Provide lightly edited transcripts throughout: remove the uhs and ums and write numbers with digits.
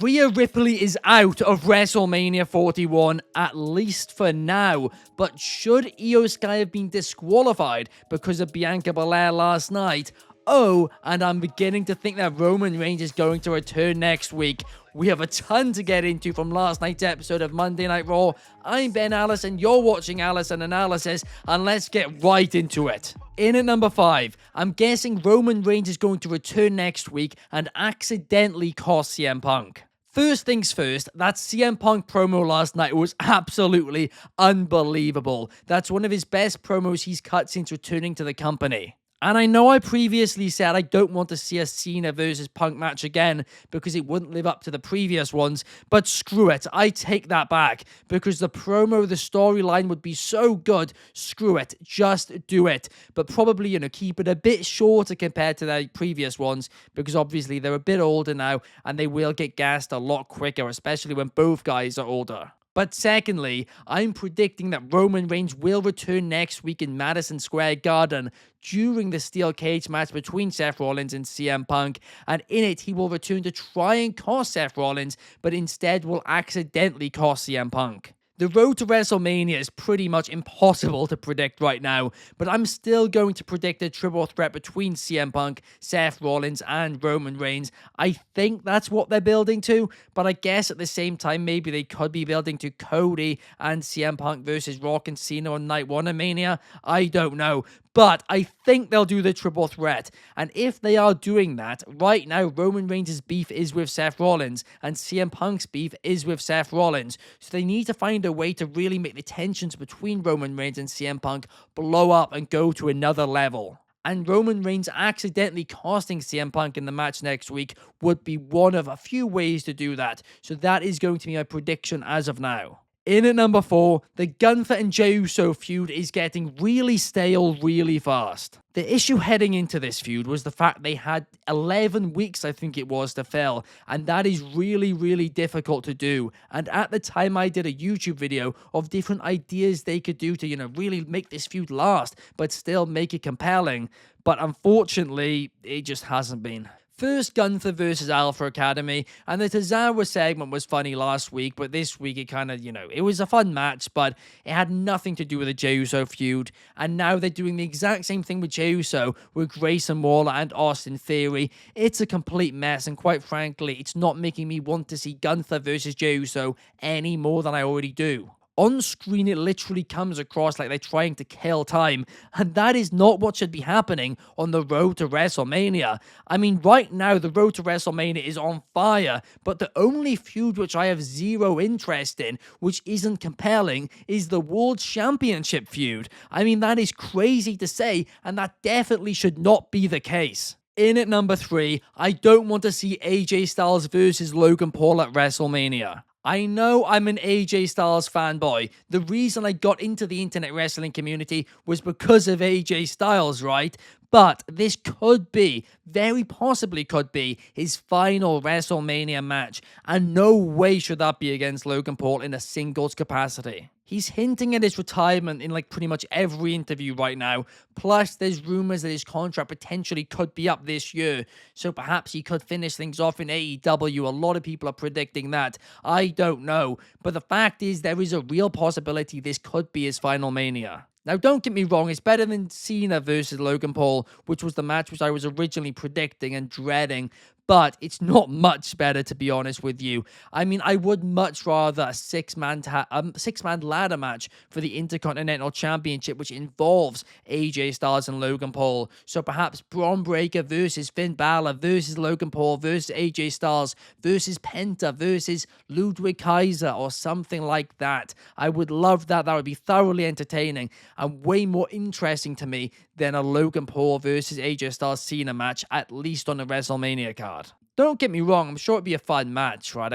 Rhea Ripley is out of WrestleMania 41, at least for now. But should Io Sky have been disqualified because of Bianca Belair last night? Oh, and I'm beginning to think that Roman Reigns is going to return next week. We have a ton to get into from last night's episode of Monday Night Raw. I'm Ben Allison, you're watching Allison Analysis, and let's get right into it. In at number 5, I'm guessing Roman Reigns is going to return next week and accidentally cost CM Punk. First things first, that CM Punk promo last night was absolutely unbelievable. That's one of his best promos he's cut since returning to the company. And I know I previously said I don't want to see a Cena versus Punk match again because it wouldn't live up to the previous ones, but screw it, I take that back because the promo, the storyline would be so good. Screw it, just do it. But probably, keep it a bit shorter compared to the previous ones because obviously they're a bit older now and they will get gassed a lot quicker, especially when both guys are older. But secondly, I'm predicting that Roman Reigns will return next week in Madison Square Garden during the steel cage match between Seth Rollins and CM Punk, and in it he will return to try and cost Seth Rollins, but instead will accidentally cost CM Punk. The road to WrestleMania is pretty much impossible to predict right now, but I'm still going to predict a triple threat between CM Punk, Seth Rollins, and Roman Reigns. I think that's what they're building to, but I guess at the same time, maybe they could be building to Cody and CM Punk versus Rock and Cena on Night 1 of Mania. I don't know. But I think they'll do the triple threat. And if they are doing that, right now Roman Reigns' beef is with Seth Rollins and CM Punk's beef is with Seth Rollins. So they need to find a way to really make the tensions between Roman Reigns and CM Punk blow up and go to another level. And Roman Reigns accidentally costing CM Punk in the match next week would be one of a few ways to do that. So that is going to be my prediction as of now. In at number 4, the Gunther and Jey Uso feud is getting really stale really fast. The issue heading into this feud was the fact they had 11 weeks, I think it was, to fill, and that is really, really difficult to do. And at the time, I did a YouTube video of different ideas they could do to, really make this feud last, but still make it compelling. But unfortunately, it just hasn't been. First, Gunther versus Alpha Academy, and the Tozawa segment was funny last week, but this week it kind of, it was a fun match, but it had nothing to do with the Jey Uso feud, and now they're doing the exact same thing with Jey Uso, with Grayson Waller and Austin Theory. It's a complete mess, and quite frankly, it's not making me want to see Gunther versus Jey Uso any more than I already do. On screen, it literally comes across like they're trying to kill time, and that is not what should be happening on the road to WrestleMania. I mean, right now, the road to WrestleMania is on fire, but the only feud which I have zero interest in, which isn't compelling, is the World Championship feud. I mean, that is crazy to say, and that definitely should not be the case. In at number 3, I don't want to see AJ Styles versus Logan Paul at WrestleMania. I know I'm an AJ Styles fanboy. The reason I got into the internet wrestling community was because of AJ Styles, right? But this could be, very possibly could be, his final WrestleMania match. And no way should that be against Logan Paul in a singles capacity. He's hinting at his retirement in pretty much every interview right now. Plus, there's rumors that his contract potentially could be up this year. So perhaps he could finish things off in AEW. A lot of people are predicting that. I don't know. But the fact is, there is a real possibility this could be his final Mania. Now, don't get me wrong, it's better than Cena versus Logan Paul, which was the match which I was originally predicting and dreading, but it's not much better, to be honest with you. I mean, I would much rather a six-man ladder match for the Intercontinental Championship, which involves AJ Styles and Logan Paul. So perhaps Braun Breaker versus Finn Balor versus Logan Paul versus AJ Styles versus Penta versus Ludwig Kaiser or something like that. I would love that. That would be thoroughly entertaining and way more interesting to me than a Logan Paul versus AJ Styles Cena match, at least on the WrestleMania card. Don't get me wrong, I'm sure it'd be a fun match, right?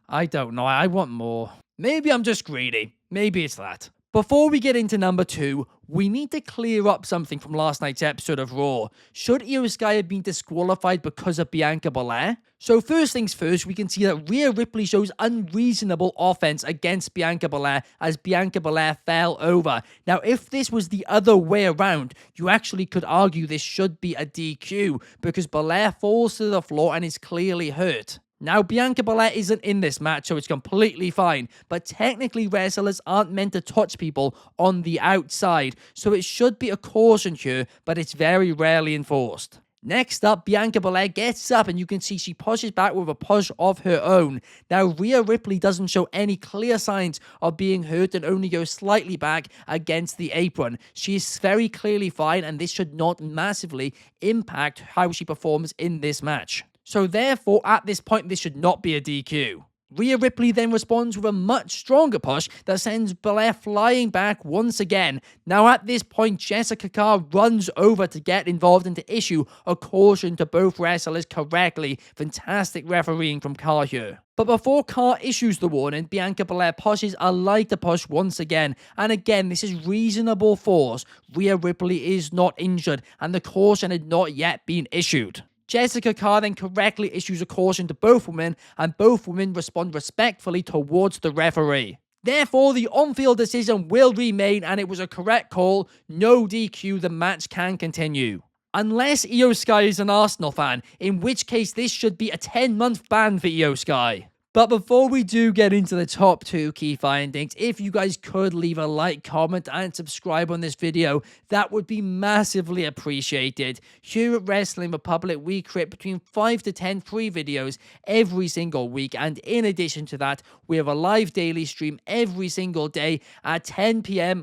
I don't know, I want more. Maybe I'm just greedy. Maybe it's that. Before we get into number 2, we need to clear up something from last night's episode of Raw. Should Io Sky have been disqualified because of Bianca Belair? So first things first, we can see that Rhea Ripley shows unreasonable offense against Bianca Belair as Bianca Belair fell over. Now, if this was the other way around, you actually could argue this should be a DQ because Belair falls to the floor and is clearly hurt. Now, Bianca Belair isn't in this match, so it's completely fine, but technically wrestlers aren't meant to touch people on the outside, so it should be a caution here, but it's very rarely enforced. Next up, Bianca Belair gets up and you can see she pushes back with a push of her own. Now, Rhea Ripley doesn't show any clear signs of being hurt and only goes slightly back against the apron. She is very clearly fine and this should not massively impact how she performs in this match. So therefore, at this point, this should not be a DQ. Rhea Ripley then responds with a much stronger push that sends Belair flying back once again. Now at this point, Jessica Carr runs over to get involved and to issue a caution to both wrestlers correctly. Fantastic refereeing from Carr here. But before Carr issues the warning, Bianca Belair pushes a lighter push once again. And again, this is reasonable force. Rhea Ripley is not injured and the caution had not yet been issued. Jessica Carr then correctly issues a caution to both women, and both women respond respectfully towards the referee. Therefore, the on-field decision will remain, and it was a correct call. No DQ, the match can continue. Unless Io Sky is an Arsenal fan, in which case this should be a 10-month ban for Io Sky. But before we do get into the top 2 key findings, if you guys could leave a like, comment, and subscribe on this video, that would be massively appreciated. Here at Wrestling Republic, we create between 5 to 10 free videos every single week, and in addition to that, we have a live daily stream every single day at 8 p.m.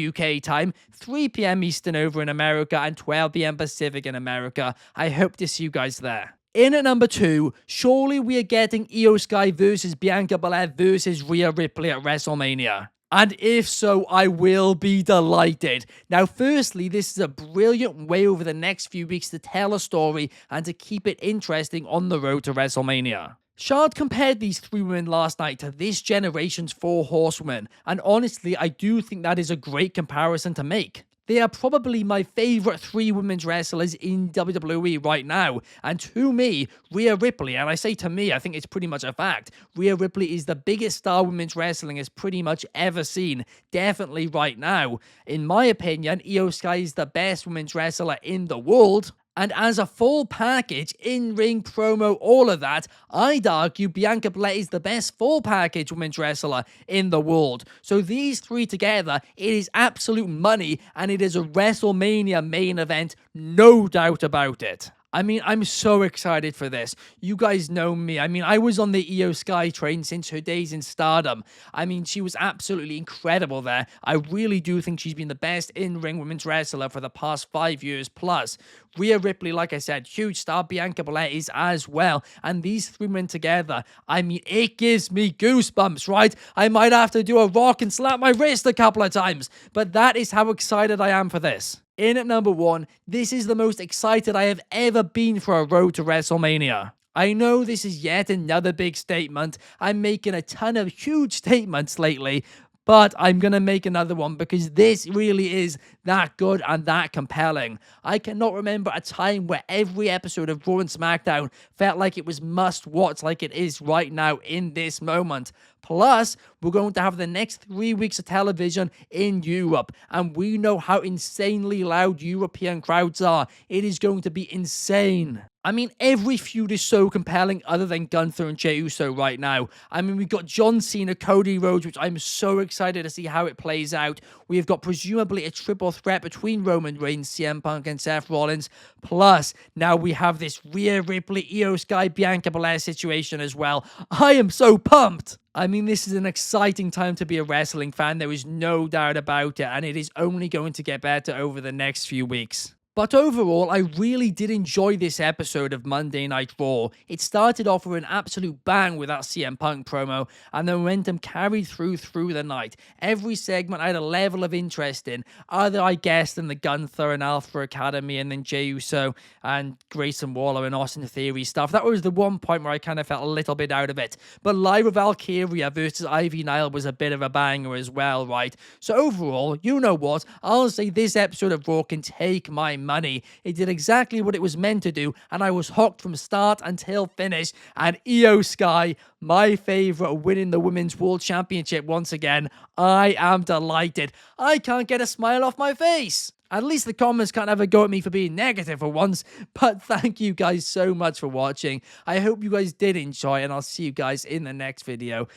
UK time, 3 p.m. Eastern over in America, and 12 p.m. Pacific in America. I hope to see you guys there. In at number 2, surely we are getting Io Sky versus Bianca Belair versus Rhea Ripley at WrestleMania. And if so, I will be delighted. Now, firstly, this is a brilliant way over the next few weeks to tell a story and to keep it interesting on the road to WrestleMania. Shard compared these 3 women last night to this generation's 4 horsewomen, and honestly, I do think that is a great comparison to make. They are probably my favourite 3 women's wrestlers in WWE right now. And to me, Rhea Ripley, and I say to me, I think it's pretty much a fact, Rhea Ripley is the biggest star women's wrestling has pretty much ever seen. Definitely right now. In my opinion, Io Sky is the best women's wrestler in the world. And as a full package, in-ring, promo, all of that, I'd argue Bianca Belair is the best full package women's wrestler in the world. So these 3 together, it is absolute money, and it is a WrestleMania main event, no doubt about it. I mean, I'm so excited for this. You guys know me. I mean, I was on the Io Sky train since her days in Stardom. I mean, she was absolutely incredible there. I really do think she's been the best in-ring women's wrestler for the past 5 years plus. Rhea Ripley, like I said, huge star. Bianca Belair is as well. And these 3 men together, I mean, it gives me goosebumps, right? I might have to do a rock and slap my wrist a couple of times. But that is how excited I am for this. In at number 1, this is the most excited I have ever been for a road to WrestleMania. I know this is yet another big statement. I'm making a ton of huge statements lately, but I'm going to make another one because this really is that good and that compelling. I cannot remember a time where every episode of Raw and SmackDown felt like it was must-watch like it is right now in this moment. Plus, we're going to have the next 3 weeks of television in Europe, and we know how insanely loud European crowds are. It is going to be insane. I mean, every feud is so compelling other than Gunther and Jey Uso right now. I mean, we've got John Cena, Cody Rhodes, which I'm so excited to see how it plays out. We've got presumably a triple threat between Roman Reigns, CM Punk, and Seth Rollins. Plus, now we have this Rhea Ripley, Io Sky, Bianca Belair situation as well. I am so pumped! I mean, this is an exciting time to be a wrestling fan. There is no doubt about it, and it is only going to get better over the next few weeks. But overall, I really did enjoy this episode of Monday Night Raw. It started off with an absolute bang with that CM Punk promo, and the momentum carried through the night. Every segment I had a level of interest in, either I guessed in the Gunther and Alpha Academy, and then Jey Uso and Grayson Waller and Austin Theory stuff. That was the one point where I kind of felt a little bit out of it. But Lyra Valkyria versus Ivy Nile was a bit of a banger as well, right? So overall, you know what? I'll say this episode of Raw can take my money. It did exactly what it was meant to do, and I was hooked from start until finish. And Io Sky, my favorite, winning the Women's World Championship once again. I am delighted. I can't get a smile off my face. At least the comments can't ever go at me for being negative for once. But thank you guys so much for watching. I hope you guys did enjoy, and I'll see you guys in the next video.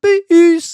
Peace.